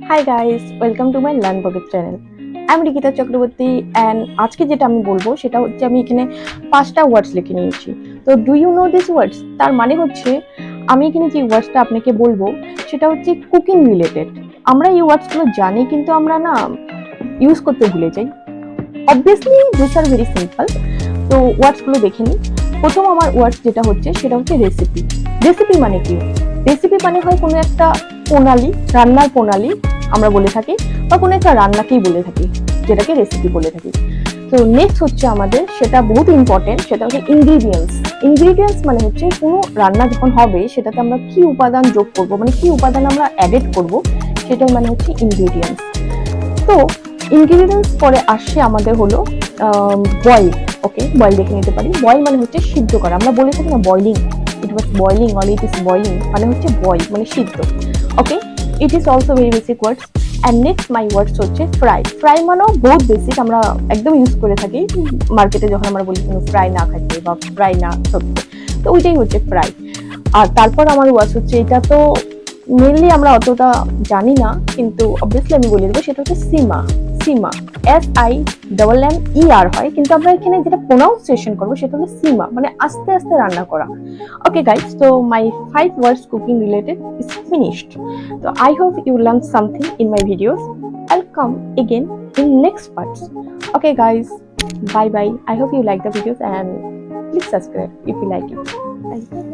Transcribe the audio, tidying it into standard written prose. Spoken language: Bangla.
High guys, welcome to my learn বগেট চ্যানেল। আমি রিকিতা চক্রবর্তী অ্যান্ড আজকে যেটা আমি বলবো সেটা হচ্ছে আমি এখানে 5টা ওয়ার্ডস লিখে নিয়েছি। তো do you know this words? তার মানে হচ্ছে আমি এখানে যে ওয়ার্ডসটা আপনাকে বলবো সেটা হচ্ছে কুকিং রিলেটেড। আমরা এই ওয়ার্ডসগুলো জানি কিন্তু আমরা না ইউজ করতে ভুলে যাই। Obviously this are very simple. তো ওয়ার্ডসগুলো দেখে নিই। প্রথম আমার ওয়ার্ডস যেটা হচ্ছে সেটা হচ্ছে রেসিপি। রেসিপি মানে কি? রেসিপি মানে হয় কোনো একটা প্রণালী, রান্নার প্রণালী আমরা বলে থাকি, বা কোনো একটা রান্নাকেই বলে থাকি, যেটাকে রেসিপি বলে থাকি। তো নেক্সট হচ্ছে আমাদের, সেটা বহুত ইম্পর্টেন্ট, সেটা হচ্ছে ইনগ্রিডিয়েন্টস। ইনগ্রিডিয়েন্টস মানে হচ্ছে কোনো রান্না যখন হবে সেটাতে আমরা কি উপাদান যোগ করব, মানে কি উপাদান আমরা অ্যাডেড করব, সেটাই মানে হচ্ছে ইনগ্রিডিয়েন্টস। তো ইনগ্রিডিয়েন্টস পরে আসছে আমাদের হলো বয়েল। ওকে, বয়েল দেখে নিতে পারি। বয়েল মানে হচ্ছে সিদ্ধ করা। আমরা বলে থাকি না boiling, it was boiling or it is boiling, মানে হচ্ছে বয়েল মানে সিদ্ধ। Okay, it is also very basic words. And next my words হচ্ছে ফ্রাই। ফ্রাই মানেও বহুত বেসিক, আমরা একদম ইউজ করে থাকি মার্কেটে যখন আমরা বলি কোনো ফ্রাই না খাইতে বা ফ্রাই না করতে, তো ওইটাই হচ্ছে ফ্রাই। আর তারপর আমার ওয়ার্ডস হচ্ছে, এটা তো মেনলি আমরা অতটা জানি না, কিন্তু অবভিয়াসলি আমি বলে দেবো, সেটা হচ্ছে সিমা। সিমা, SIMMER হয়, কিন্তু আমরা এখানে যেটা প্রোনাউন্সিয়েশন করবো সেটা হলো সিমা, মানে আস্তে আস্তে রান্না করা। Okay guys, so my 5 words cooking related is finished. So I hope you learned something in my videos. I'll come again in next parts. Okay guys, bye bye. I hope you like the videos and please subscribe if you like it. Bye.